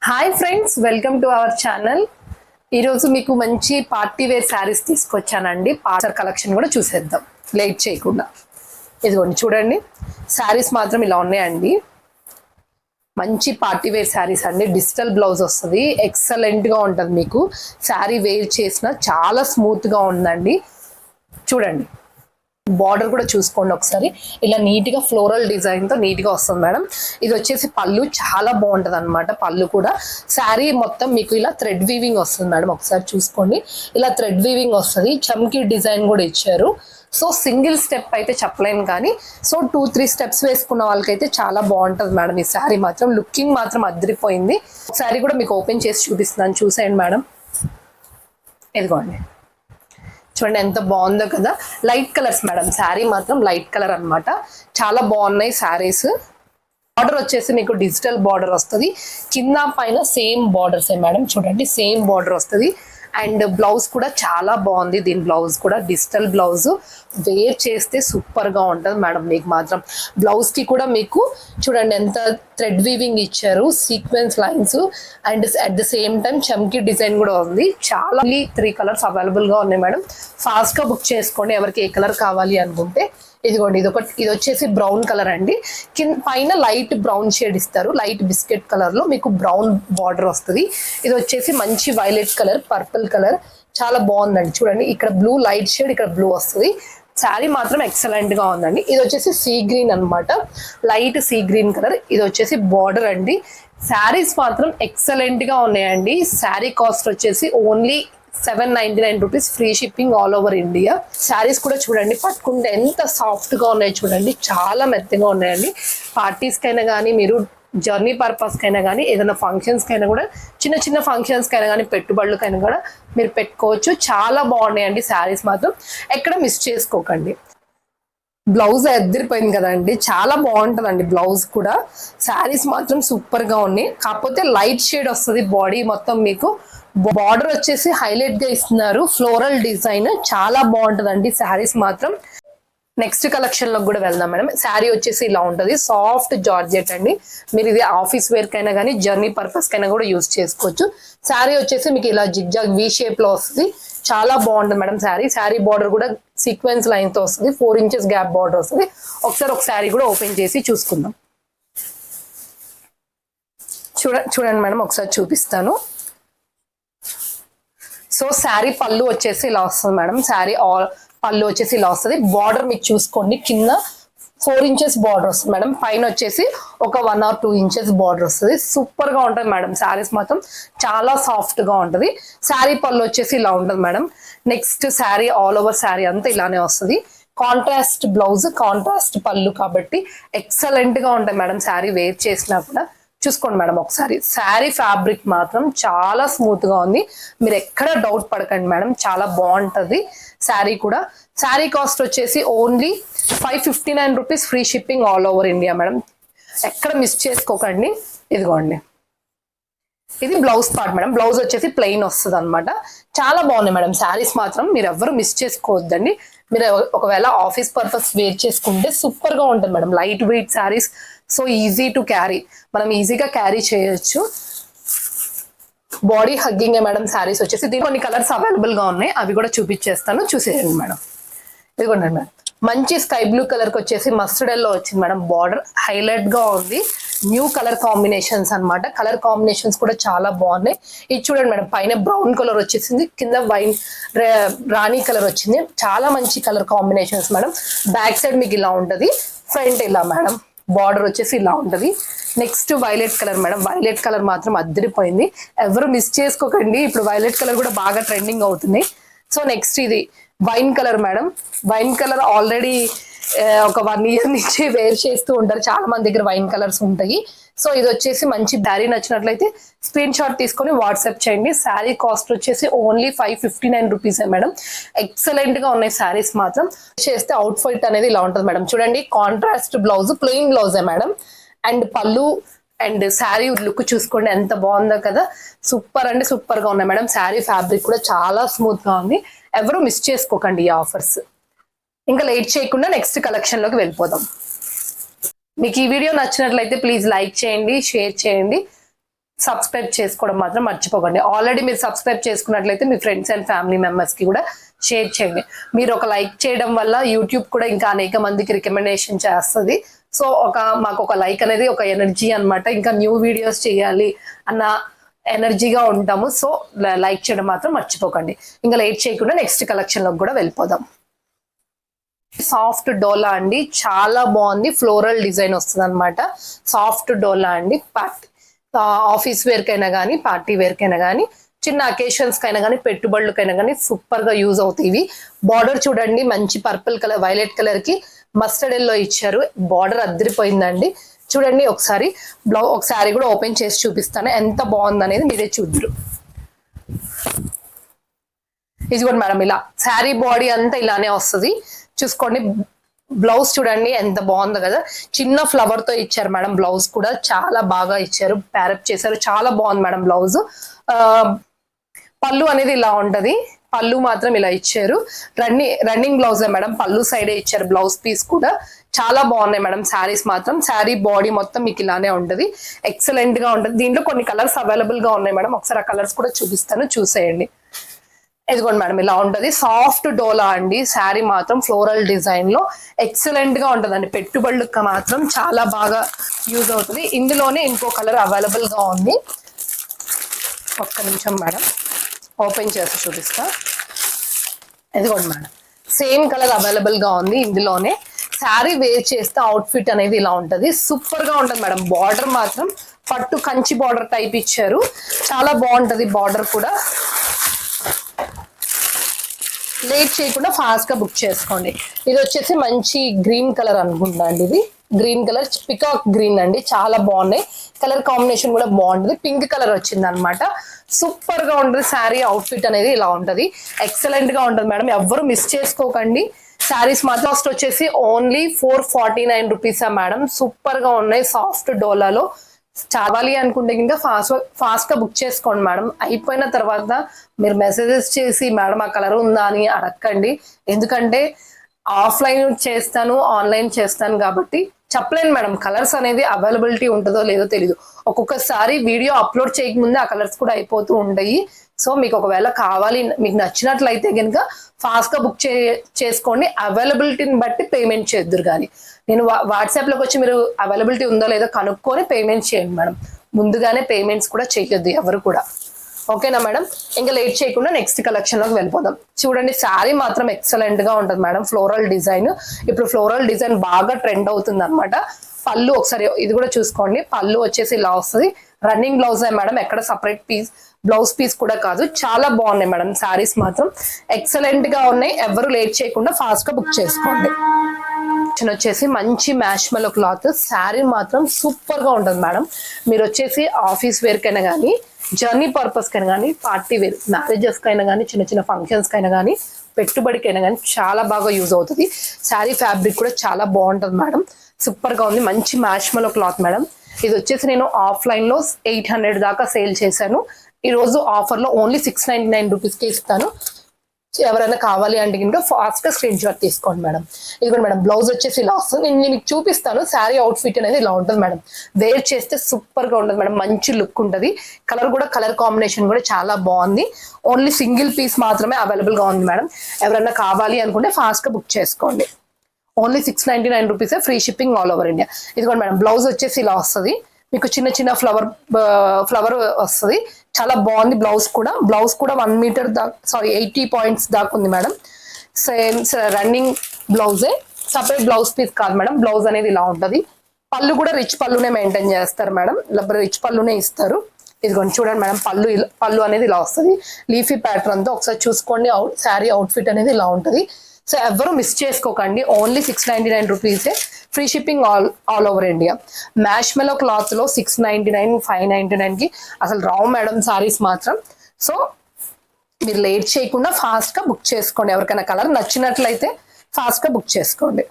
Hi friends, welcome to our channel. ఈరోజు మీకు మంచి పార్టీ వేర్ శారీస్ తీసుకొచ్చానండి. పార్సర్ కలెక్షన్ కూడా చూసేద్దాం లేట్ చేయకుండా. ఇదిగోండి చూడండి, శారీస్ మాత్రం ఇలా ఉన్నాయండి. మంచి పార్టీ వేర్ శారీస్ అండి. డిజిటల్ బ్లౌజ్ వస్తుంది, ఎక్సలెంట్గా ఉంటుంది. మీకు శారీ వేర్ చేసిన చాలా స్మూత్గా ఉందండి. చూడండి, బార్డర్ కూడా చూసుకోండి ఒకసారి. ఇలా నీట్గా ఫ్లోరల్ డిజైన్తో నీట్గా వస్తుంది మేడం. ఇది వచ్చేసి పళ్ళు చాలా బాగుంటుంది అనమాట. పళ్ళు కూడా శారీ మొత్తం మీకు ఇలా థ్రెడ్ వీవింగ్ వస్తుంది మేడం. ఒకసారి చూసుకోండి, ఇలా థ్రెడ్ వీవింగ్ వస్తుంది. చమ్కీ డిజైన్ కూడా ఇచ్చారు. సో సింగిల్ స్టెప్ అయితే చెప్పలేను, కానీ సో 2-3 స్టెప్స్ వేసుకున్న వాళ్ళకైతే చాలా బాగుంటుంది మేడం. ఈ శారీ మాత్రం లుకింగ్ మాత్రం అదిరిపోయింది. శారీ కూడా మీకు ఓపెన్ చేసి చూపిస్తున్నాను, చూసేయండి మేడం. ఇదిగోండి చూడండి ఎంత బాగుందో కదా. లైట్ కలర్స్ మేడం, శారీ మాత్రం లైట్ కలర్ అనమాట. చాలా బాగున్నాయి శారీస్. బార్డర్ వచ్చేసి మీకు డిజిటల్ బార్డర్ వస్తుంది. కింద పైన సేమ్ బార్డర్సే మేడం. చూడండి సేమ్ బార్డర్ వస్తుంది. అండ్ బ్లౌజ్ కూడా చాలా బాగుంది. దీని బ్లౌజ్ కూడా డిజిటల్ బ్లౌజ్. వేర్ చేస్తే సూపర్గా ఉంటుంది మేడం. మీకు మాత్రం బ్లౌజ్కి కూడా మీకు చూడండి ఎంత థ్రెడ్ వీవింగ్ ఇచ్చారు, sequence lines, and at the same time చమ్కీ డిజైన్ కూడా ఉంది. చాలా 3 కలర్స్ అవైలబుల్గా ఉన్నాయి మేడం. ఫాస్ట్గా బుక్ చేసుకోండి ఎవరికి ఏ కలర్ కావాలి అనుకుంటే. ఇదిగోండి, ఇది వచ్చేసి బ్రౌన్ కలర్ అండి. పైన లైట్ బ్రౌన్ షేడ్ ఇస్తారు. లైట్ బిస్కెట్ కలర్ లో మీకు బ్రౌన్ బార్డర్ వస్తుంది. ఇది వచ్చేసి మంచి వైలెట్ కలర్, పర్పుల్ కలర్, చాలా బాగుందండి. చూడండి ఇక్కడ బ్లూ లైట్ షేడ్, ఇక్కడ బ్లూ వస్తుంది. శారీ మాత్రం ఎక్సలెంట్ గా ఉందండి. ఇది వచ్చేసి సీ గ్రీన్ అనమాట, లైట్ సీ గ్రీన్ కలర్. ఇది వచ్చేసి బార్డర్ అండి. శారీస్ మాత్రం ఎక్సలెంట్ గా ఉన్నాయండి. శారీ కాస్ట్ వచ్చేసి only 799 rupees, free shipping all over India. Saris కూడా చూడండి, పట్టుకుంటే ఎంత సాఫ్ట్ గా ఉన్నాయో చూడండి, చాలా మెత్తగా ఉన్నాయండి. పార్టీస్ కైనా కానీ, మీరు జర్నీ పర్పస్ కైనా కానీ, ఏదైనా ఫంక్షన్స్ కైనా కూడా, చిన్న చిన్న ఫంక్షన్స్ కైనా కానీ, పెట్టుబడులకైనా కూడా మీరు పెట్టుకోవచ్చు. చాలా బాగున్నాయండి శారీస్ మాత్రం. ఎక్కడ మిస్ చేసుకోకండి. బ్లౌజ్ ఎదిరిపోయింది కదండి, చాలా బాగుంటుందండి బ్లౌజ్ కూడా. శారీస్ మాత్రం సూపర్ గా ఉన్నాయి. కాకపోతే లైట్ షేడ్ వస్తుంది బాడీ మొత్తం. మీకు బార్డర్ వచ్చేసి హైలైట్ గా ఇస్తున్నారు, ఫ్లోరల్ డిజైన్. చాలా బాగుంటుందండి శారీస్ మాత్రం. నెక్స్ట్ కలెక్షన్ లో కూడా వెళ్దాం మేడం. శారీ వచ్చేసి ఇలా ఉంటుంది, సాఫ్ట్ జార్జెట్ అండి. మీరు ఇది ఆఫీస్ వేర్ కైనా కానీ, జర్నీ పర్పస్ కైనా కూడా యూజ్ చేసుకోవచ్చు. శారీ వచ్చేసి మీకు ఇలా జిగ్జాగ్ వి షేప్ లో వస్తుంది. చాలా బాగుంటుంది మేడం శారీ. శారీ బార్డర్ కూడా సీక్వెన్స్ లైన్ తో వస్తుంది. 4 ఇంచెస్ గ్యాప్ బార్డర్ వస్తుంది. ఒకసారి ఒక శారీ కూడా ఓపెన్ చేసి చూసుకుందాం. చూడండి మేడం, ఒకసారి చూపిస్తాను. సో శారీ పళ్ళు వచ్చేసి ఇలా వస్తుంది మేడం. శారీ పళ్ళు వచ్చేసి ఇలా వస్తుంది. బార్డర్ మీకు చూసుకోండి, కింద 4 ఇంచెస్ బార్డర్ వస్తుంది మేడం. పైన వచ్చేసి ఒక 1 or 2 ఇంచెస్ బార్డర్ వస్తుంది. సూపర్ గా ఉంటుంది మేడం. శారీస్ మాత్రం చాలా సాఫ్ట్ గా ఉంటుంది. శారీ పళ్ళు వచ్చేసి ఇలా ఉంటుంది madam. Next sari all over sari అంతా ఇలానే వస్తుంది. కాంట్రాస్ట్ బ్లౌజ్, కాంట్రాస్ట్ పళ్ళు, కాబట్టి ఎక్సలెంట్ గా ఉంటాయి మేడం. శారీ వేర్ చేసినా కూడా చూసుకోండి మేడం ఒకసారి. శారీ ఫ్యాబ్రిక్ మాత్రం చాలా స్మూత్ గా ఉంది. మీరు ఎక్కడ డౌట్ పడకండి మేడం, చాలా బాగుంటది శారీ కూడా. శారీ కాస్ట్ వచ్చేసి only 559 rupees, free shipping all over India madam. ఎక్కడ మిస్ చేసుకోకండి. ఇదిగోండి, ఇది బ్లౌజ్ పార్ట్ మేడం. బ్లౌజ్ వచ్చేసి ప్లెయిన్ వస్తుంది అనమాట. చాలా బాగున్నాయి మేడం శారీస్ మాత్రం. మీరు ఎవరు మిస్ చేసుకోవద్దండి. మీరు ఒకవేళ ఆఫీస్ పర్పస్ వేర్ చేసుకుంటే సూపర్ గా ఉంటుంది madam. Light weight saris, so easy to carry, మనం ఈజీగా క్యారీ చేయొచ్చు. బాడీ హగ్గింగ్ మేడం శారీస్ వచ్చేసి. దీని కొన్ని కలర్స్ అవైలబుల్ గా ఉన్నాయి, అవి కూడా చూపించేస్తాను, చూసేయండి మేడం. ఇదిగోండి మేడం, మంచి స్కై బ్లూ కలర్ కి వచ్చేసి మస్టర్డ్ ఎల్లో వచ్చింది మేడం. బార్డర్ హైలైట్ గా ఉంది. న్యూ కలర్ కాంబినేషన్స్ అన్నమాట. కలర్ కాంబినేషన్స్ కూడా చాలా బాగున్నాయి. ఇది చూడండి మేడం, పైన బ్రౌన్ కలర్ వచ్చేసింది, కింద వైన్ రాణి కలర్ వచ్చింది. చాలా మంచి colour combinations madam. Back side మీకు ఇలా ఉంటది, ఫ్రంట్ ఇలా మేడం. బార్డర్ వచ్చేసి ఇలా ఉంటది. Next violet colour madam. Violet colour మాత్రం అద్దరిపోయింది, ఎవరు మిస్ చేసుకోకండి. ఇప్పుడు వైలెట్ కలర్ కూడా బాగా ట్రెండింగ్ అవుతుంది. సో నెక్స్ట్ ఇది wine colour madam. Wine colour already ఒక 1 year నుంచి వేర్ చేస్తూ ఉంటారు, చాలా మంది దగ్గర వైన్ కలర్స్ ఉంటాయి. సో ఇది వచ్చేసి మంచి శారీ నచ్చినట్లయితే స్క్రీన్ షాట్ తీసుకొని వాట్సాప్ చేయండి. శారీ కాస్ట్ వచ్చేసి ఓన్లీ 559 రూపీస్ మేడం. ఎక్సలెంట్ గా ఉన్నాయి శారీస్ మాత్రం. చేస్తే అవుట్ ఫిట్ అనేది ఇలా ఉంటుంది మేడం. చూడండి, కాంట్రాస్ట్ బ్లౌజ్, ప్లెయిన్ బ్లౌజే madam. And pallu and sari look చూసుకోండి ఎంత బాగుందో కదా. సూపర్ అంటే సూపర్ గా ఉన్నాయి మేడం. శారీ ఫ్యాబ్రిక్ కూడా చాలా స్మూత్ గా ఉంది. ఎవరు మిస్ చేసుకోకండి ఈ ఆఫర్స్. ఇంకా లేట్ చేయకుండా నెక్స్ట్ కలెక్షన్ లోకి వెళ్ళిపోదాం. మీకు ఈ వీడియో నచ్చినట్లయితే ప్లీజ్ లైక్ చేయండి, షేర్ చేయండి. సబ్స్క్రైబ్ చేసుకోవడం మాత్రం మర్చిపోకండి. ఆల్రెడీ మీరు సబ్స్క్రైబ్ చేసుకున్నట్లయితే మీ ఫ్రెండ్స్ అండ్ ఫ్యామిలీ మెంబర్స్ కి కూడా షేర్ చేయండి. మీరు ఒక లైక్ చేయడం వల్ల యూట్యూబ్ కూడా ఇంకా అనేక మందికి రికమెండేషన్ చేస్తుంది. సో మాకు ఒక లైక్ అనేది ఒక ఎనర్జీ అన్నమాట. ఇంకా న్యూ వీడియోస్ చేయాలి అన్న ఎనర్జీగా ఉంటాము. సో లైక్ చేయడం మాత్రం మర్చిపోకండి. ఇంకా లేట్ చేయకుండా నెక్స్ట్ కలెక్షన్ లోకి కూడా వెళ్ళిపోదాం. సాఫ్ట్ డోలా అండి, చాలా బాగుంది. ఫ్లోరల్ డిజైన్ వస్తుంది అనమాట. సాఫ్ట్ డోలా అండి. ఆఫీస్ వేర్ కైనా కానీ, పార్టీ వేర్ కైనా కానీ, చిన్న అకేషన్స్ కైనా కానీ, పెట్టుబడులకైనా కానీ సూపర్ గా యూజ్ అవుతాయి. బార్డర్ చూడండి, మంచి పర్పుల్ కలర్, వైలెట్ కలర్ కి మస్టర్డ్ ఎల్లో ఇచ్చారు. బార్డర్ అద్దరిపోయిందండి. చూడండి ఒకసారి ఒకసారి కూడా ఓపెన్ చేసి చూపిస్తాను ఎంత బాగుంది అనేది మీరే చూద్దరు. ఇది కూడా మేడం ఇలా శారీ బాడీ అంతా ఇలానే వస్తుంది. చూసుకోండి. బ్లౌజ్ చూడండి ఎంత బాగుందో కదా, చిన్న ఫ్లవర్ తో ఇచ్చారు మేడం. బ్లౌజ్ కూడా చాలా బాగా ఇచ్చారు, ప్యారప్ చేశారు. చాలా బాగుంది మేడం బ్లౌజ్. పళ్ళు అనేది ఇలా ఉంటది. పళ్ళు మాత్రం ఇలా ఇచ్చారు. Running blouse madam. పళ్ళు సైడే ఇచ్చారు బ్లౌజ్ పీస్ కూడా. చాలా బాగున్నాయి మేడం శారీస్ మాత్రం. శారీ బాడీ మొత్తం మీకు ఇలానే ఉంటది. ఎక్సలెంట్ గా ఉంటది. దీంట్లో కొన్ని కలర్స్ అవైలబుల్ గా ఉన్నాయి మేడం. ఒకసారి ఆ కలర్స్ కూడా చూపిస్తాను, చూసేయండి. ఇదిగోండి మేడం ఇలా ఉంటది. సాఫ్ట్ డోలా అండి. శారీ మాత్రం ఫ్లోరల్ డిజైన్ లో ఎక్సలెంట్ గా ఉంటదండి. పెట్టుబడులకు మాత్రం చాలా బాగా యూజ్ అవుతుంది. ఇందులోనే ఇంకో కలర్ అవైలబుల్ గా ఉంది. ఒక్క నిమిషం మేడం, ఓపెన్ చేసి చూపిస్తా. ఇదిగోండి మేడం, సేమ్ కలర్ అవైలబుల్ గా ఉంది ఇందులోనే. శారీ వేర్ చేస్తే అవుట్ ఫిట్ అనేది ఇలా ఉంటది. సూపర్ గా ఉంటది మేడం. బార్డర్ మాత్రం పట్టు కంచి బార్డర్ టైప్ ఇచ్చారు. చాలా బాగుంటది బార్డర్ కూడా. లేట్ చేయకుండా ఫాస్ట్ గా బుక్ చేసుకోండి. ఇది వచ్చేసి మంచి గ్రీన్ కలర్ అనుకుంటా అండి. ఇది గ్రీన్ కలర్, పికాక్ గ్రీన్ అండి. చాలా బాగున్నాయి. కలర్ కాంబినేషన్ కూడా బాగుంటది. పింక్ కలర్ వచ్చింది అనమాట. సూపర్ గా ఉంటది. శారీ అవుట్ ఫిట్ అనేది ఇలా ఉంటది. ఎక్సలెంట్ గా ఉంటది మేడం. ఎవ్వరు మిస్ చేసుకోకండి. శారీస్ మాత్రం కాస్ట్ వచ్చేసి ఓన్లీ 449 రూపీసా మేడం. సూపర్ గా ఉన్నాయి. సాఫ్ట్ డోలాలో చావాలి అనుకుంటే ఇంకా ఫాస్ట్ గా బుక్ చేసుకోండి మేడం. అయిపోయిన తర్వాత మీరు మెసేజెస్ చేసి మేడం ఆ కలర్ ఉందా అని అడగండి. ఎందుకంటే ఆఫ్లైన్ చేస్తాను, ఆన్లైన్ చేస్తాను కాబట్టి చెప్పలేను మేడం. కలర్స్ అనేది అవైలబిలిటీ ఉంటుందో లేదో తెలీదు. ఒక్కొక్కసారి వీడియో అప్లోడ్ చేయకముందే ఆ కలర్స్ కూడా అయిపోతూ ఉంటాయి. సో మీకు ఒకవేళ కావాలి, మీకు నచ్చినట్లయితే కనుక ఫాస్ట్ గా బుక్ చేసుకోండి. అవైలబిలిటీని బట్టి పేమెంట్ చేద్దరు. కానీ నేను వాట్సాప్ లోకి వచ్చి మీరు అవైలబిలిటీ ఉందో లేదో కనుక్కొని పేమెంట్ చేయండి మేడం. ముందుగానే పేమెంట్స్ కూడా చేయొద్దు ఎవరు కూడా. ఓకేనా మేడం? ఇంకా లేట్ చేయకుండా నెక్స్ట్ కలెక్షన్ లోకి వెళ్ళిపోదాం. చూడండి శారీ మాత్రం ఎక్సలెంట్ గా ఉంటుంది మేడం. Floral design. ఇప్పుడు ఫ్లోరల్ డిజైన్ బాగా ట్రెండ్ అవుతుంది అనమాట. పళ్ళు ఒకసారి ఇది కూడా చూసుకోండి. పళ్ళు వచ్చేసి ఇలా వస్తుంది. Running blouse madam. ఎక్కడ సపరేట్ బ్లౌజ్ పీస్ కూడా కాదు. చాలా బాగున్నాయి మేడం శారీస్ మాత్రం. ఎక్సలెంట్ గా ఉన్నాయి. ఎవరు లేట్ చేయకుండా ఫాస్ట్ గా బుక్ చేసుకోండి. వచ్చేసి మంచి మ్యాష్మెలో క్లాత్. శారీ మాత్రం సూపర్ గా ఉంటుంది మేడం. మీరు వచ్చేసి ఆఫీస్ వేర్ కైనా కానీ, జర్నీ పర్పస్ కైనా కానీ, పార్టీ వేర్ మ్యారేజెస్ కైనా కానీ, చిన్న చిన్న ఫంక్షన్స్ కైనా కానీ, పెట్టుబడికైనా కానీ చాలా బాగా యూజ్ అవుతుంది. శారీ ఫ్యాబ్రిక్ కూడా చాలా బాగుంటుంది మేడం. సూపర్ గా ఉంది. మంచి మ్యాష్మెలో క్లాత్ మేడం. ఇది వచ్చేసి నేను ఆఫ్లైన్ లో 800 దాకా సేల్ చేశాను. ఈ రోజు ఆఫర్ లో ఓన్లీ 699 రూపీస్కి ఇస్తాను. ఎవరైనా కావాలి అంటే కనుక ఫాస్ట్ గా స్క్రీన్ షాట్ తీసుకోండి మేడం. ఇదిగోండి మేడం, బ్లౌజ్ వచ్చేసి ఇలా వస్తుంది. నేను మీకు చూపిస్తాను. శారీ అవుట్ ఫిట్ అనేది ఇలా ఉంటుంది మేడం. వేర్ చేస్తే సూపర్ గా ఉంటుంది మేడం. మంచి లుక్ ఉంటుంది. కలర్ కాంబినేషన్ కూడా చాలా బాగుంది. ఓన్లీ సింగిల్ పీస్ మాత్రమే అవైలబుల్ గా ఉంది మేడం. ఎవరైనా కావాలి అనుకుంటే ఫాస్ట్ గా బుక్ చేసుకోండి. ఓన్లీ 699 రూపీసే. Free shipping all over India. ఇదిగోండి మేడం, బ్లౌజ్ వచ్చేసి ఇలా వస్తుంది. మీకు చిన్న చిన్న ఫ్లవర్ వస్తుంది. చాలా బాగుంది. బ్లౌజ్ కూడా 1 మీటర్ దాకా 80 పాయింట్స్ దాకా ఉంది మేడం. సేమ్ రన్నింగ్ బ్లౌజే, సపరేట్ బ్లౌజ్ పీస్ కాదు మేడం. బ్లౌజ్ అనేది ఇలా ఉంటుంది. పళ్ళు కూడా రిచ్ పళ్ళునే మెయింటైన్ చేస్తారు మేడం. రిచ్ పళ్ళునే ఇస్తారు. ఇదిగోండి చూడండి మేడం, పళ్ళు అనేది ఇలా వస్తుంది. లీఫీ ప్యాటర్న్ తో ఒకసారి చూసుకోండి. శారీ అవుట్ ఫిట్ అనేది ఇలా ఉంటుంది. సో ఎవరు మిస్ చేసుకోకండి. ఓన్లీ 699 రూపీసే. Free shipping all over India. మ్యాష్మెలో cloth లో 699, 599 కి అసలు రావు మేడం సారీస్ మాత్రం. సో మీరు లేట్ చేయకుండా ఫాస్ట్ గా బుక్ చేసుకోండి. ఎవరికైనా కలర్ నచ్చినట్లయితే ఫాస్ట్ గా బుక్ చేసుకోండి.